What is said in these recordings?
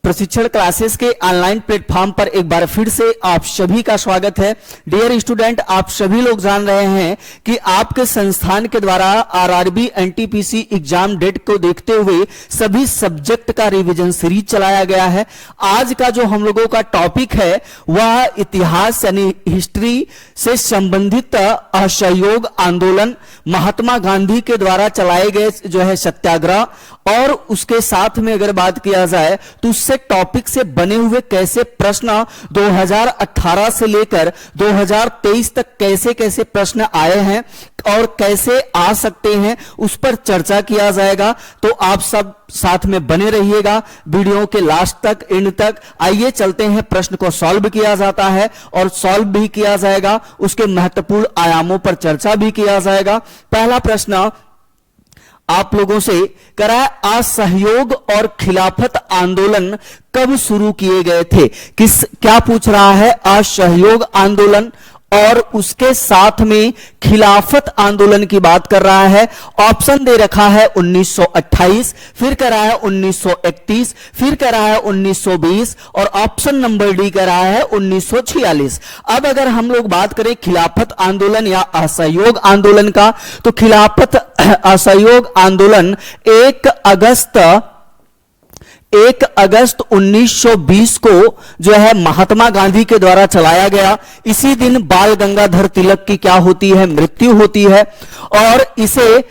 प्रशिक्षण क्लासेस के online platform पर एक बार फिर से आप सभी का स्वागत है। डियर स्टूडेंट, आप सभी लोग जान रहे हैं कि आपके संस्थान के द्वारा आरआरबी एनटीपीसी एग्जाम डेट को देखते हुए सभी सब्जेक्ट का रिवीजन सीरीज चलाया गया है। आज का जो हम लोगों का टॉपिक है वह इतिहास यानी हिस्ट्री से संबंधित असहयोग आंदोलन, महात्मा गांधी के द्वारा चलाए गए जो है सत्याग्रह, और उसके साथ में अगर बात किया जाए तो उससे टॉपिक से बने हुए कैसे प्रश्न 2018 से लेकर 2023 तक कैसे कैसे प्रश्न आए हैं और कैसे आ सकते हैं उस पर चर्चा किया जाएगा। तो आप सब साथ में बने रहिएगा वीडियो के लास्ट तक, एंड तक। आइए चलते हैं, प्रश्न को सॉल्व किया जाता है और सॉल्व भी किया जाएगा, उसके महत्वपूर्ण आयामों पर चर्चा भी किया जाएगा। पहला प्रश्न आप लोगों से करा, असहयोग और खिलाफत आंदोलन कब शुरू किए गए थे? क्या पूछ रहा है? असहयोग आंदोलन और उसके साथ में खिलाफत आंदोलन की बात कर रहा है। ऑप्शन दे रखा है 1928, फिर करा है 1931, फिर करा है 1920 और ऑप्शन नंबर डी करा है 1946। अब अगर हम लोग बात करें खिलाफत आंदोलन या असहयोग आंदोलन का, तो खिलाफत असहयोग आंदोलन 1 अगस्त 1920 को जो है महात्मा गांधी के द्वारा चलाया गया। इसी दिन बाल गंगाधर तिलक की क्या होती है? मृत्यु होती है। और इसे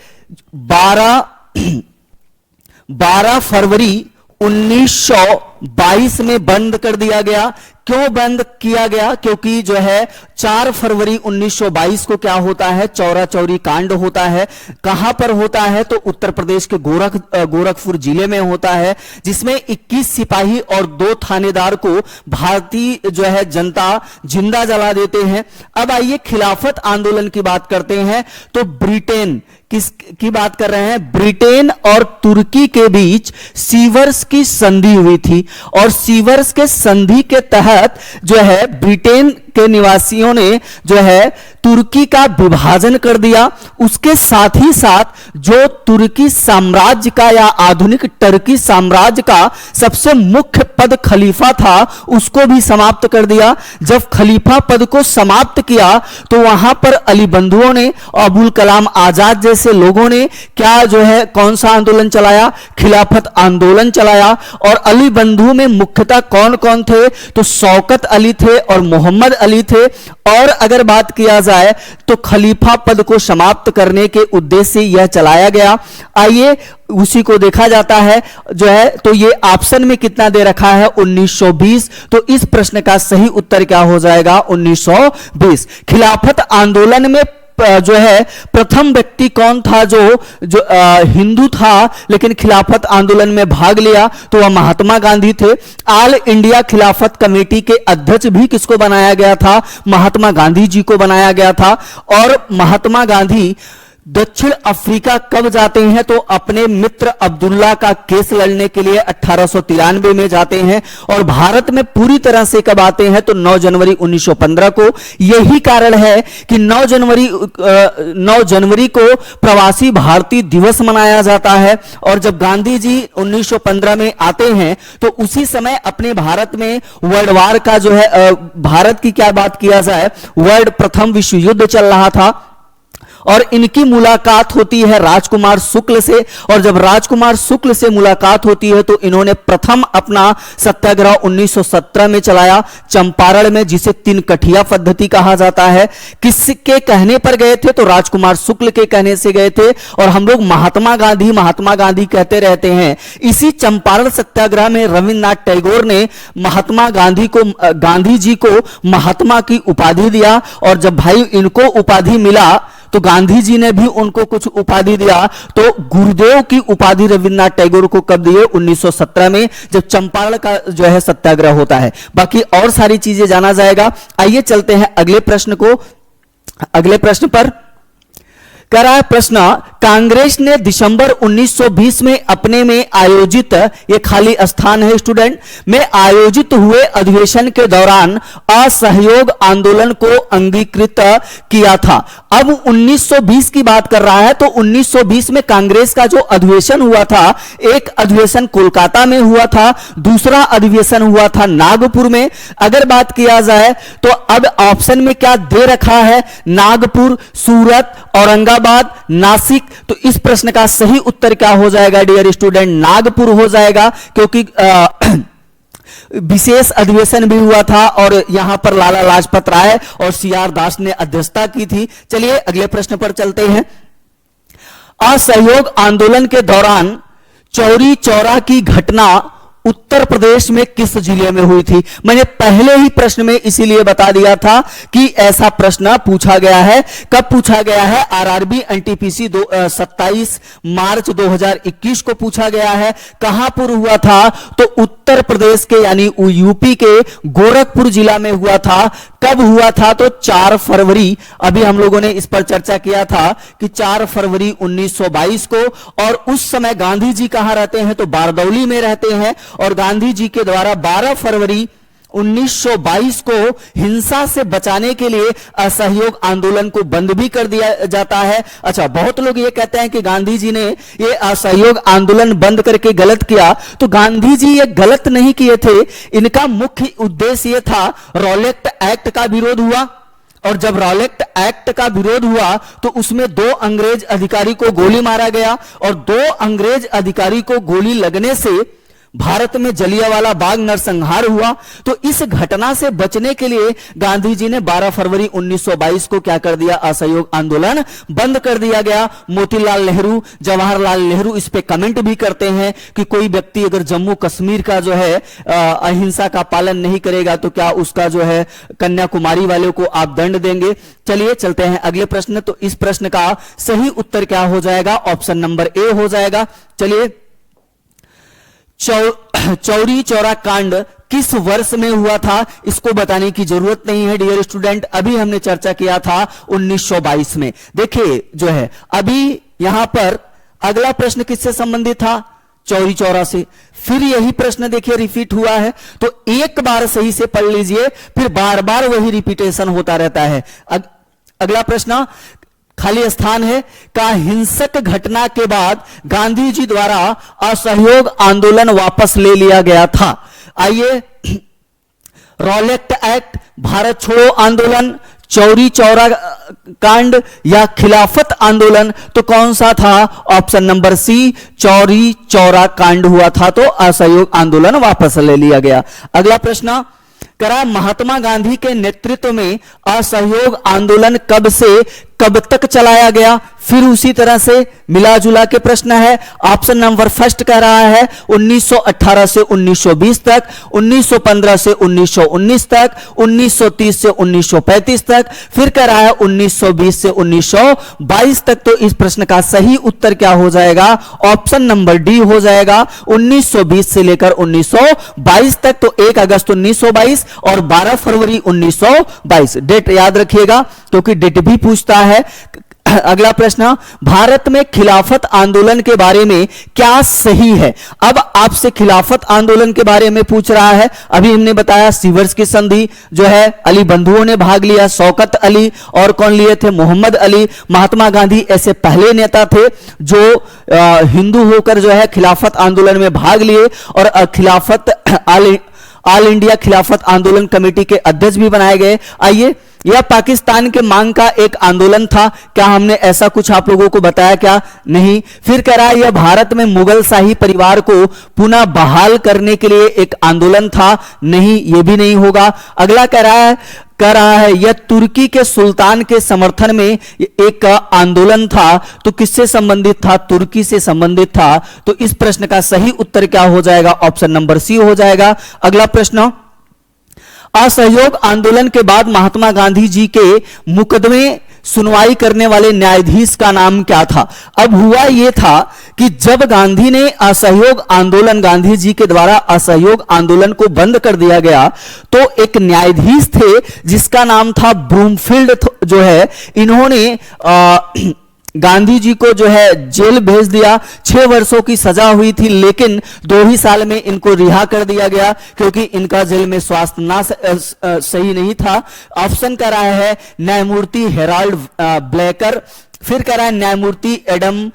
12 फरवरी 1922 में बंद कर दिया गया। क्यों बंद किया गया? क्योंकि जो है 4 फरवरी 1922 को क्या होता है? चौरा चौरी कांड होता है। कहां पर होता है? तो उत्तर प्रदेश के गोरखपुर जिले में होता है, जिसमें 21 सिपाही और 2 थानेदार को भारतीय जो है जनता जिंदा जला देते हैं। अब आइए खिलाफत आंदोलन की बात करते हैं। तो ब्रिटेन की बात कर रहे हैं। ब्रिटेन और तुर्की के बीच सीवर्स की संधि हुई थी और सीवर्स के संधि के तहत जो है ब्रिटेन के निवासियों ने जो है तुर्की का विभाजन कर दिया। उसके साथ ही साथ जो तुर्की साम्राज्य का या आधुनिक टर्की साम्राज्य का सबसे मुख्य पद खलीफा था उसको भी समाप्त कर दिया। जब खलीफा पद को समाप्त किया तो वहां पर अली बंधुओं ने, अबुल कलाम आजाद जैसे लोगों ने क्या जो है कौन सा आंदोलन चलाया? खिलाफत आंदोलन चलाया। और अली बंधु में मुख्यतः कौन कौन थे? तो शौकत अली थे और मोहम्मद अली थे। और अगर बात किया जाए तो खलीफा पद को समाप्त करने के उद्देश्य से यह चलाया गया। आइए उसी को देखा जाता है जो है। तो ये ऑप्शन में कितना दे रखा है? 1920। तो इस प्रश्न का सही उत्तर क्या हो जाएगा? 1920। खिलाफत आंदोलन में जो है प्रथम व्यक्ति कौन था जो हिंदू था लेकिन खिलाफत आंदोलन में भाग लिया? तो वह महात्मा गांधी थे। ऑल इंडिया खिलाफत कमेटी के अध्यक्ष भी किसको बनाया गया था? महात्मा गांधी जी को बनाया गया था। और महात्मा गांधी दक्षिण अफ्रीका कब जाते हैं? तो अपने मित्र अब्दुल्ला का केस लड़ने के लिए 1893 में जाते हैं। और भारत में पूरी तरह से कब आते हैं? तो 9 जनवरी 1915 को। यही कारण है कि 9 जनवरी को प्रवासी भारतीय दिवस मनाया जाता है। और जब गांधी जी 1915 में आते हैं तो उसी समय अपने भारत में वर्ल्ड वार का जो है भारत की क्या बात किया जाए, प्रथम विश्व युद्ध चल रहा था। और इनकी मुलाकात होती है राजकुमार शुक्ल से। और जब राजकुमार शुक्ल से मुलाकात होती है तो इन्होंने प्रथम अपना सत्याग्रह 1917 में चलाया चंपारण में, जिसे 3 कठिया पद्धति कहा जाता है। किसके कहने पर गए थे? तो राजकुमार शुक्ल के कहने से गए थे। और हम लोग महात्मा गांधी कहते रहते हैं। इसी चंपारण सत्याग्रह में रविन्द्रनाथ टैगोर ने गांधी जी को महात्मा की उपाधि दिया। और जब भाई इनको उपाधि मिला तो गांधी जी ने भी उनको कुछ उपाधि दिया। तो गुरुदेव की उपाधि रविन्द्रनाथ टैगोर को कब दिए? 1917 में, जब चंपारण का जो है सत्याग्रह होता है। बाकी और सारी चीजें जाना जाएगा। आइए चलते हैं अगले प्रश्न पर। कह रहा है प्रश्न, कांग्रेस ने दिसंबर 1920 में अपने में आयोजित, ये खाली स्थान है स्टूडेंट, में आयोजित हुए अधिवेशन के दौरान असहयोग आंदोलन को अंगीकृत किया था। अब 1920 की बात कर रहा है, तो 1920 में कांग्रेस का जो अधिवेशन हुआ था, एक अधिवेशन कोलकाता में हुआ था, दूसरा अधिवेशन हुआ था नागपुर में। अगर बात किया जाए तो अब ऑप्शन में क्या दे रखा है, नागपुर, सूरत, औरंगाबाद, नासिक। तो इस प्रश्न का सही उत्तर क्या हो जाएगा डियर स्टूडेंट, नागपुर हो जाएगा, क्योंकि विशेष अधिवेशन भी हुआ था और यहां पर लाला लाजपत राय और सीआर दास ने अध्यक्षता की थी। चलिए अगले प्रश्न पर चलते हैं। असहयोग आंदोलन के दौरान चौरी चौरा की घटना उत्तर प्रदेश में किस जिले में हुई थी? मैंने पहले ही प्रश्न में इसीलिए बता दिया था कि ऐसा प्रश्न पूछा गया है। कब पूछा गया है? आरआरबी एनटीपीसी 27 मार्च 2021 को पूछा गया है। कहां पर हुआ था? तो उत्तर प्रदेश के यानी यूपी के गोरखपुर जिला में हुआ था। कब हुआ था? तो 4 फरवरी, अभी हम लोगों ने इस पर चर्चा किया था कि 4 फरवरी 1922 को। और उस समय गांधी जी कहां रहते हैं? तो बारदौली में रहते हैं। और गांधी जी के द्वारा 12 फरवरी 1922 को हिंसा से बचाने के लिए असहयोग आंदोलन को बंद भी कर दिया जाता है। अच्छा, बहुत लोग ये कहते हैं कि गांधी जी ने ये असहयोग आंदोलन बंद करके गलत किया। तो गांधी जी ये गलत नहीं किए थे, इनका मुख्य उद्देश्य ये था, रॉलेट एक्ट का विरोध हुआ। और जब रॉलेट एक्ट का विरोध हुआ तो उसमें 2 अंग्रेज अधिकारी को गोली मारा गया। और 2 अंग्रेज अधिकारी को गोली लगने से भारत में जलियांवाला बाग नरसंहार हुआ। तो इस घटना से बचने के लिए गांधी जी ने 12 फरवरी 1922 को क्या कर दिया? असहयोग आंदोलन बंद कर दिया गया। मोतीलाल नेहरू, जवाहरलाल नेहरू इस पे कमेंट भी करते हैं कि कोई व्यक्ति अगर जम्मू कश्मीर का जो है अहिंसा का पालन नहीं करेगा तो क्या उसका जो है कन्याकुमारी वाले को आप दंड देंगे। चलिए चलते हैं अगले प्रश्न। तो इस प्रश्न का सही उत्तर क्या हो जाएगा? ऑप्शन नंबर ए हो जाएगा। चलिए, चौरी चौरा कांड किस वर्ष में हुआ था? इसको बताने की जरूरत नहीं है डियर स्टूडेंट, अभी हमने चर्चा किया था 1922 में। देखिए जो है अभी यहां पर अगला प्रश्न किससे संबंधित था? चौरी चौरा से। फिर यही प्रश्न देखिए रिपीट हुआ है, तो एक बार सही से पढ़ लीजिए, फिर बार बार वही रिपीटेशन होता रहता है। अगला प्रश्न खाली स्थान है का हिंसक घटना के बाद गांधी जी द्वारा असहयोग आंदोलन वापस ले लिया गया था। आइए, रॉलेट एक्ट, भारत छोड़ो आंदोलन, चौरी चौरा कांड या खिलाफत आंदोलन, तो कौन सा था? Option number C, Chauri Chaura कांड हुआ था तो असहयोग आंदोलन वापस ले लिया गया। अगला प्रश्न करा, महात्मा गांधी के नेतृत्व में असहयोग आंदोलन कब से कब तक चलाया गया? फिर उसी तरह से मिला जुला के प्रश्न है। ऑप्शन नंबर फर्स्ट कह रहा है 1918 से 1920 तक, 1915 से 1919 तक, 1930 से 1935 तक, फिर कह रहा है 1920 से 1922 तक। तो इस प्रश्न का सही उत्तर क्या हो जाएगा? ऑप्शन नंबर डी हो जाएगा, 1920 से लेकर 1922 तक। तो 1 अगस्त 1922 और 12 फरवरी 1922 डेट याद रखिएगा, क्योंकि डेट भी पूछता है। अगला प्रश्न, भारत में खिलाफत आंदोलन के बारे में क्या सही है? अब आपसे खिलाफत आंदोलन के बारे में पूछ रहा है। अभी हमने बताया सीवर्स की संधि जो है अली बंधुओं ने भाग लिया, शौकत अली और कौन लिए थे? मोहम्मद अली। महात्मा गांधी ऐसे पहले नेता थे जो हिंदू होकर जो है खिलाफत आंदोलन में भाग लिए और खिलाफत ऑल इंडिया खिलाफत आंदोलन कमेटी के अध्यक्ष भी बनाए गए। आइए, यह पाकिस्तान के मांग का एक आंदोलन था। क्या हमने ऐसा कुछ आप लोगों को बताया? क्या नहीं। फिर कह रहा है यह भारत में मुगल शाही परिवार को पुनः बहाल करने के लिए एक आंदोलन था। नहीं, यह भी नहीं होगा। अगला कह रहा है यह तुर्की के सुल्तान के समर्थन में एक आंदोलन था। तो किससे संबंधित था? तुर्की से संबंधित था। तो इस प्रश्न का सही उत्तर क्या हो जाएगा? ऑप्शन नंबर सी हो जाएगा। अगला प्रश्न, असहयोग आंदोलन के बाद महात्मा गांधी जी के मुकदमे सुनवाई करने वाले न्यायाधीश का नाम क्या था? अब हुआ यह था कि जब गांधी ने असहयोग आंदोलन, गांधी जी के द्वारा असहयोग आंदोलन को बंद कर दिया गया, तो एक न्यायाधीश थे जिसका नाम था ब्रूमफील्ड जो है, इन्होंने गांधी जी को जो है जेल भेज दिया, 6 वर्षों की सजा हुई थी, लेकिन 2 ही साल में इनको रिहा कर दिया गया क्योंकि इनका जेल में स्वास्थ्य ना सही नहीं था। ऑप्शन का रहा है न्यायमूर्ति हेराल्ड ब्लेकर, फिर कह रहा है न्यायमूर्ति एडम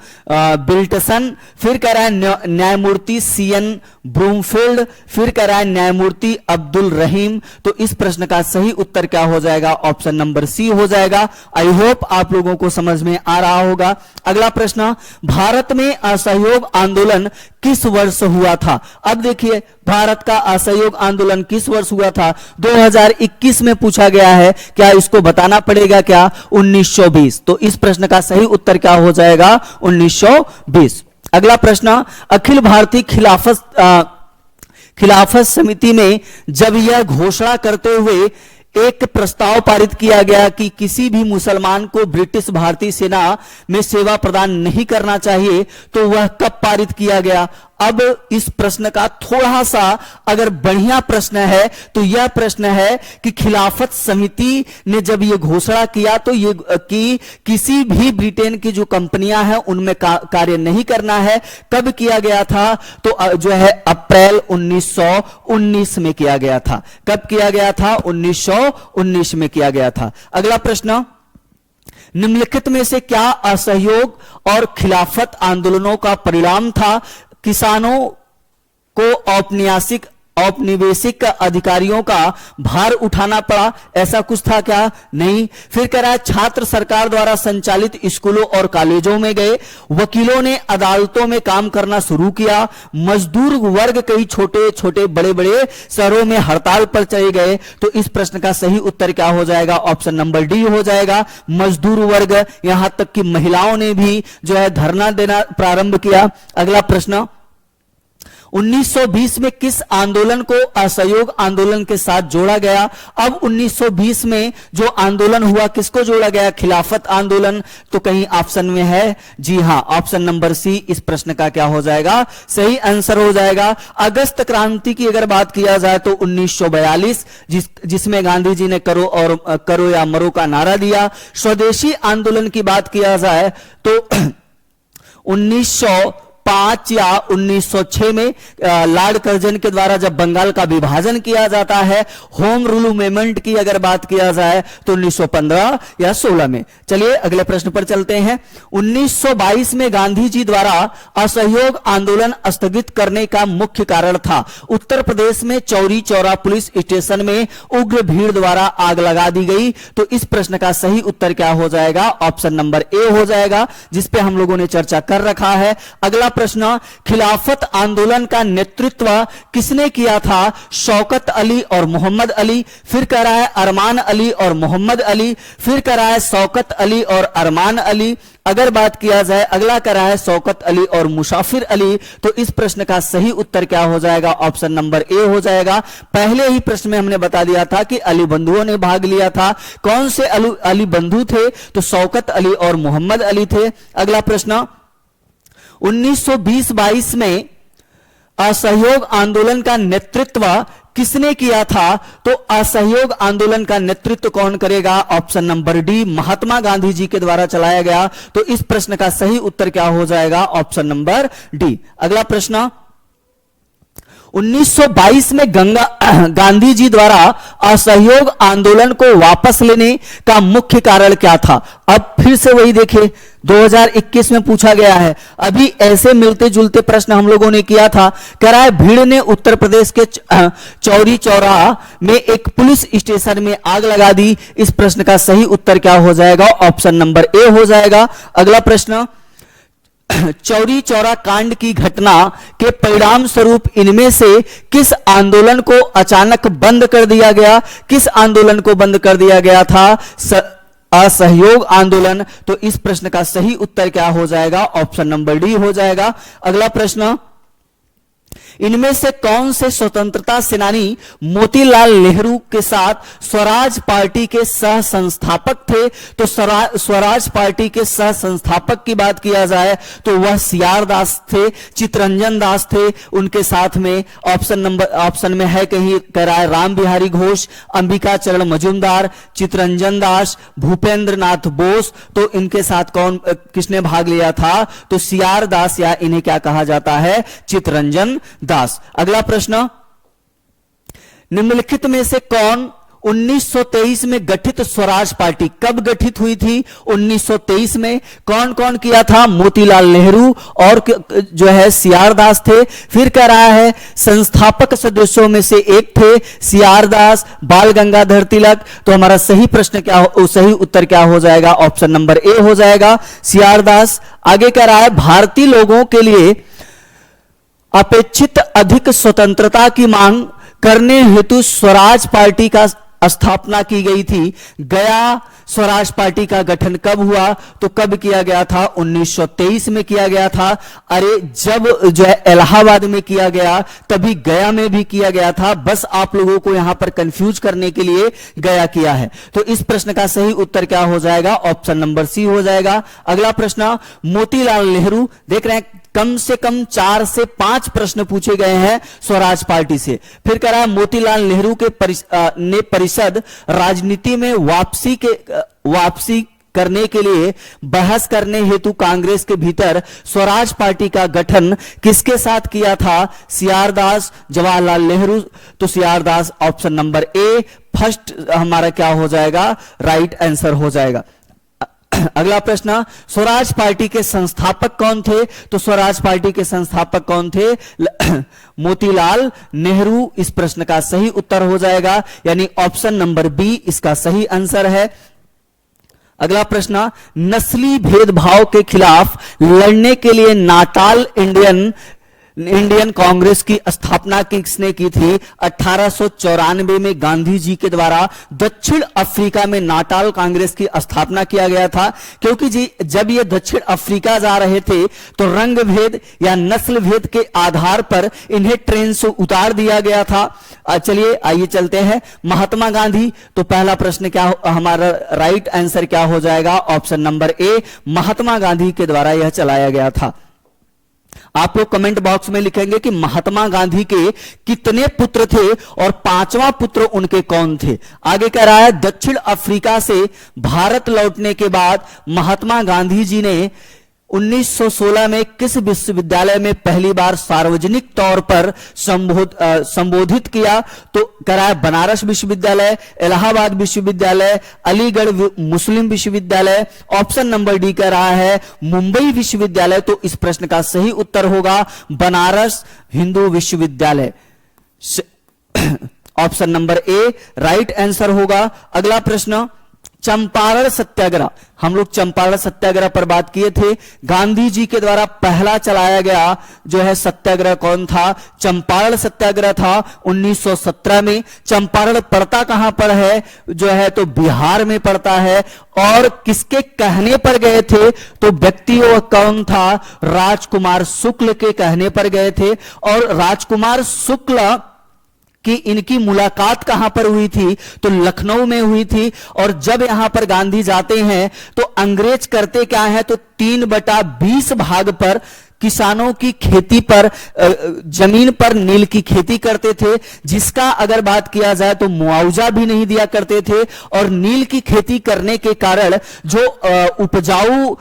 बिल्टसन, फिर कह रहा है न्यायमूर्ति सीएन ब्रूमफील्ड, फिर कह रहा है न्यायमूर्ति अब्दुल रहीम। तो इस प्रश्न का सही उत्तर क्या हो जाएगा? ऑप्शन नंबर सी हो जाएगा। आई होप आप लोगों को समझ में आ रहा होगा। अगला प्रश्न, भारत में असहयोग आंदोलन किस वर्ष हुआ था? अब देखिए, भारत का असहयोग आंदोलन किस वर्ष हुआ था? 2021 में पूछा गया है। क्या इसको बताना पड़ेगा क्या? 1920। तो इस प्रश्न का सही उत्तर क्या हो जाएगा? 1920। अगला प्रश्न, अखिल भारतीय खिलाफत समिति में जब यह घोषणा करते हुए एक प्रस्ताव पारित किया गया कि किसी भी मुसलमान को ब्रिटिश भारतीय सेना में सेवा प्रदान नहीं करना चाहिए, तो वह कब पारित किया गया? अब इस प्रश्न का थोड़ा सा अगर बढ़िया प्रश्न है तो यह प्रश्न है कि खिलाफत समिति ने जब यह घोषणा किया तो ये कि किसी भी ब्रिटेन की जो कंपनियां हैं उनमें कार्य नहीं करना है, कब किया गया था? तो जो है अप्रैल 1919 में किया गया था। कब किया गया था? 1919 में किया गया था। अगला प्रश्न, निम्नलिखित में से क्या असहयोग और खिलाफत आंदोलनों का परिणाम था? किसानों को औपनिवेशिक अधिकारियों का भार उठाना पड़ा, ऐसा कुछ था क्या? नहीं। फिर कह रहा है छात्र सरकार द्वारा संचालित स्कूलों और कॉलेजों में गए, वकीलों ने अदालतों में काम करना शुरू किया, मजदूर वर्ग कई छोटे छोटे बड़े बड़े शहरों में हड़ताल पर चले गए। तो इस प्रश्न का सही उत्तर क्या हो जाएगा? ऑप्शन नंबर डी हो जाएगा। मजदूर वर्ग, यहां तक कि महिलाओं ने भी जो है धरना देना प्रारंभ किया। अगला प्रश्न, 1920 में किस आंदोलन को असहयोग आंदोलन के साथ जोड़ा गया? अब 1920 में जो आंदोलन हुआ किसको जोड़ा गया? खिलाफत आंदोलन। तो कहीं ऑप्शन में है? जी हां, ऑप्शन नंबर सी इस प्रश्न का क्या हो जाएगा? सही आंसर हो जाएगा। अगस्त क्रांति की अगर बात किया जाए तो 1942, जिसमें गांधी जी ने करो या मरो का नारा दिया। स्वदेशी आंदोलन की बात किया जाए तो 1905 या 1906 में लॉर्ड कर्जन के द्वारा जब बंगाल का विभाजन किया जाता है। होम रूल मूवमेंट की अगर बात किया जाए तो 1915 या 16 में। चलिए अगले प्रश्न पर चलते हैं। 1922 में गांधी जी द्वारा असहयोग आंदोलन स्थगित करने का मुख्य कारण था। उत्तर प्रदेश में चौरी चौरा पुलिस स्टेशन में उग्र भीड़ द्वारा आग लगा दी गई। तो इस प्रश्न का सही उत्तर क्या हो जाएगा? ऑप्शन नंबर ए हो जाएगा, जिसपे हम लोगों ने चर्चा कर रखा है। अगला प्रश्न, खिलाफत आंदोलन का नेतृत्व किसने किया था? शौकत अली और मोहम्मद अली। फिर कह रहा है अरमान अली और मोहम्मद अली। फिर कह रहा है शौकत अली और अरमान अली। अगर बात किया जाए, अगला कह रहा है शौकत अली और मुसाफिर अली। तो इस प्रश्न का सही उत्तर क्या हो जाएगा? ऑप्शन नंबर ए हो जाएगा। पहले ही प्रश्न में हमने बता दिया था कि अली बंधुओं ने भाग लिया था। कौन से अली बंधु थे? तो शौकत अली और मोहम्मद अली थे। अगला प्रश्न, 1920-22 में असहयोग आंदोलन का नेतृत्व किसने किया था? तो असहयोग आंदोलन का नेतृत्व कौन करेगा? Option number D, Mahatma Gandhi ji के द्वारा चलाया गया। तो इस प्रश्न का सही उत्तर क्या हो जाएगा? Option number D. अगला प्रश्न, 1922 में गांधी जी द्वारा असहयोग आंदोलन को वापस लेने का मुख्य कारण क्या था? अब फिर से वही देखिए, 2021 में पूछा गया है। अभी ऐसे मिलते जुलते प्रश्न हम लोगों ने किया था। कह रहा है भीड़ ने उत्तर प्रदेश के चौरी चौरा में एक पुलिस स्टेशन में आग लगा दी। इस प्रश्न का सही उत्तर क्या हो जाएगा? ऑप्शन नंबर ए हो जाएगा। अगला प्रश्न, चौरी चौरा कांड की घटना के परिणाम स्वरूप इनमें से किस आंदोलन को अचानक बंद कर दिया गया? किस आंदोलन को बंद कर दिया गया था? असहयोग आंदोलन। तो इस प्रश्न का सही उत्तर क्या हो जाएगा? ऑप्शन नंबर डी हो जाएगा। अगला प्रश्न, इनमें से कौन से स्वतंत्रता सेनानी मोतीलाल नेहरू के साथ स्वराज पार्टी के सह संस्थापक थे? तो स्वराज पार्टी के सह संस्थापक की बात किया जाए तो वह सीआर दास थे, चितरंजन दास थे, उनके साथ में ऑप्शन में है कहीं कह रहा है राम बिहारी घोष, अंबिका चरण मजूमदार, चितरंजन दास, भूपेंद्र नाथ बोस। तो इनके साथ कौन किसने भाग लिया था? तो सीआर दास, या इन्हें क्या कहा जाता है? चितरंजन दास। अगला प्रश्न, निम्नलिखित में से कौन 1923 में गठित स्वराज पार्टी कब गठित हुई थी? 1923 में। कौन कौन किया था? मोतीलाल नेहरू और जो है सीआर दास थे। फिर कह रहा है संस्थापक सदस्यों में से एक थे सीआर दास, बाल गंगाधर तिलक। तो हमारा सही प्रश्न क्या हो, सही उत्तर क्या हो जाएगा? ऑप्शन नंबर ए हो जाएगा, सीआर दास। आगे कह रहा है भारतीय लोगों के लिए अपेक्षित अधिक स्वतंत्रता की मांग करने हेतु स्वराज पार्टी का स्थापना की गई थी। गया स्वराज पार्टी का गठन कब हुआ? तो कब किया गया था? 1923 में किया गया था। अरे जब जो है इलाहाबाद में किया गया तभी गया में भी किया गया था, बस आप लोगों को यहां पर कंफ्यूज करने के लिए गया किया है। तो इस प्रश्न का सही उत्तर क्या हो जाएगा? ऑप्शन नंबर सी हो जाएगा। अगला प्रश्न, मोतीलाल नेहरू, देख रहे हैं कम से कम 4 से 5 प्रश्न पूछे गए हैं स्वराज पार्टी से। फिर कह रहा है मोतीलाल नेहरू के परिषद राजनीति में वापसी करने के लिए बहस करने हेतु कांग्रेस के भीतर स्वराज पार्टी का गठन किसके साथ किया था? सीआर दास, जवाहरलाल नेहरू। तो CR Das option number A first हमारा क्या हो जाएगा? राइट आंसर हो जाएगा। अगला प्रश्न, स्वराज पार्टी के संस्थापक कौन थे? तो स्वराज पार्टी के संस्थापक कौन थे? मोतीलाल नेहरू। इस प्रश्न का सही उत्तर हो जाएगा, यानी ऑप्शन नंबर बी इसका सही आंसर है। अगला प्रश्न, नस्ली भेदभाव के खिलाफ लड़ने के लिए नाटाल इंडियन कांग्रेस की स्थापना किसने की थी? 1894 में गांधी जी के द्वारा दक्षिण अफ्रीका में नाटाल कांग्रेस की स्थापना किया गया था। क्योंकि जी जब ये दक्षिण अफ्रीका जा रहे थे तो रंग भेद या नस्ल भेद के आधार पर इन्हें ट्रेन से उतार दिया गया था। चलिए आइए चलते हैं महात्मा गांधी। तो पहला प्रश्न क्या हमारा राइट आंसर क्या हो जाएगा? Option number A, Mahatma Gandhi के द्वारा यह चलाया गया था। आप लोग कमेंट बॉक्स में लिखेंगे कि महात्मा गांधी के कितने पुत्र थे और 5वां पुत्र उनके कौन थे। आगे कह रहा है दक्षिण अफ्रीका से भारत लौटने के बाद महात्मा गांधी जी ने 1916 में किस विश्वविद्यालय में पहली बार सार्वजनिक तौर पर संबोधित किया? तो कह रहा है बनारस विश्वविद्यालय, इलाहाबाद विश्वविद्यालय, अलीगढ़ मुस्लिम विश्वविद्यालय। ऑप्शन नंबर डी कह रहा है मुंबई विश्वविद्यालय। तो इस प्रश्न का सही उत्तर होगा बनारस हिंदू विश्वविद्यालय। Option number A right answer होगा। अगला प्रश्न, चंपारण सत्याग्रह, हम लोग चंपारण सत्याग्रह पर बात किए थे। गांधी जी के द्वारा पहला चलाया गया जो है सत्याग्रह कौन था? चंपारण सत्याग्रह था 1917 में। चंपारण पड़ता कहां पर है? जो है तो बिहार में पड़ता है। और किसके कहने पर गए थे? तो व्यक्ति वह कौन था? राजकुमार शुक्ल के कहने पर गए थे। और राजकुमार शुक्ल कि इनकी मुलाकात कहां पर हुई थी? तो लखनऊ में हुई थी। और जब यहां पर गांधी जाते हैं तो अंग्रेज करते क्या है? तो 3/20 भाग पर किसानों की खेती पर जमीन पर नील की खेती करते थे, जिसका अगर बात किया जाए तो मुआवजा भी नहीं दिया करते थे। और नील की खेती करने के कारण जो उपजाऊ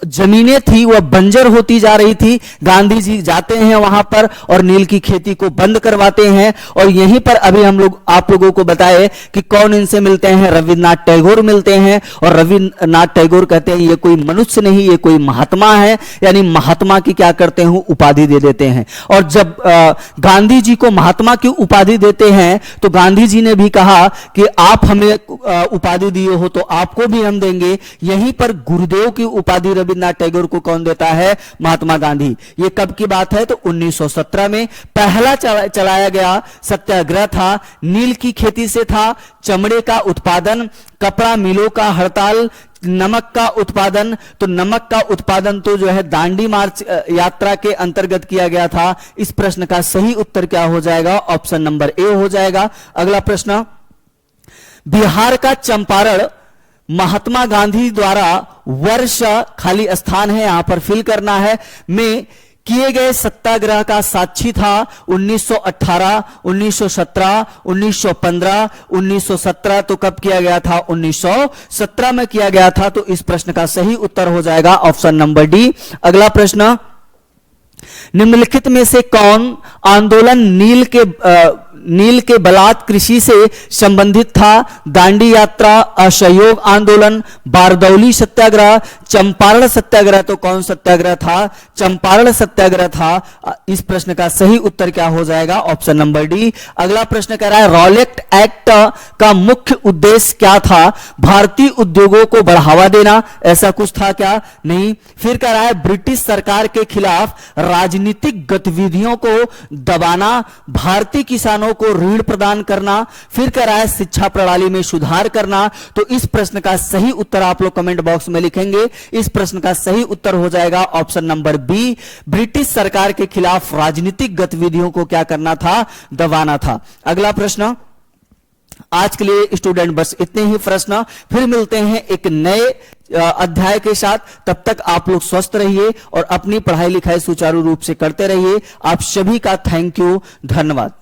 जमीनें थी वह बंजर होती जा रही थी। गांधी जी जाते हैं वहां पर और नील की खेती को बंद करवाते हैं। और यहीं पर अभी हम लोग आप लोगों को बताए कि कौन इनसे मिलते हैं? रविन्द्रनाथ टैगोर मिलते हैं। और रविन्द्रनाथ टैगोर कहते हैं ये कोई मनुष्य नहीं, ये कोई महात्मा है, यानी महात्मा की क्या करते हैं? उपाधि दे देते हैं। और जब गांधी जी को महात्मा की उपाधि देते हैं तो गांधी जी ने भी कहा कि आप हमें उपाधि दिए हो तो आपको भी हम देंगे। यहीं पर गुरुदेव की उपाधि रविन्द्रनाथ टैगोर को कौन देता है? महात्मा गांधी। ये कब की बात है? तो 1917 में पहला चलाया गया सत्याग्रह था। नील की खेती से था, चमड़े का उत्पादन, कपड़ा मिलों का हड़ताल, नमक का उत्पादन। तो नमक का उत्पादन तो जो है दांडी मार्च यात्रा के अंतर्गत किया गया था। इस प्रश्न का सही उत्तर क्या हो जाएगा? ऑप्शन नंबर ए हो जाएगा। अगला प्रश्न, बिहार का चंपारण महात्मा गांधी द्वारा वर्ष, खाली स्थान है यहां पर फिल करना है, में किए गए सत्याग्रह का साक्षी था। 1918, 1917, 1915, 1917। तो कब किया गया था? 1917 में किया गया था। तो इस प्रश्न का सही उत्तर हो जाएगा ऑप्शन नंबर डी। अगला प्रश्न, निम्नलिखित में से कौन आंदोलन नील के बलात् कृषि से संबंधित था? दांडी यात्रा, असहयोग आंदोलन, बारदौली सत्याग्रह, चंपारण सत्याग्रह। तो कौन सत्याग्रह था? चंपारण सत्याग्रह था। इस प्रश्न का सही उत्तर क्या हो जाएगा? Option number D. अगला प्रश्न कह रहा है, रॉलेट एक्ट का मुख्य उद्देश्य क्या था? भारतीय उद्योगों को बढ़ावा देना, ऐसा कुछ था क्या? नहीं। फिर कह रहा है, ब्रिटिश सरकार के खिलाफ राजनीतिक गतिविधियों को दबाना, भारतीय किसानों को ऋण प्रदान करना। फिर कह रहा है, शिक्षा प्रणाली में सुधार करना। तो इस प्रश्न का सही उत्तर आप लोग कमेंट बॉक्स में लिखेंगे। इस प्रश्न का सही उत्तर हो जाएगा ऑप्शन नंबर बी। ब्रिटिश सरकार के खिलाफ राजनीतिक गतिविधियों को क्या करना था? दबाना था। अगला प्रश्न, आज के लिए स्टूडेंट बस इतने ही प्रश्न, फिर मिलते हैं एक नए अध्याय के साथ। तब तक आप लोग स्वस्थ रहिए और अपनी पढ़ाई लिखाई सुचारू रूप से करते रहिए। आप सभी का थैंक यू, धन्यवाद।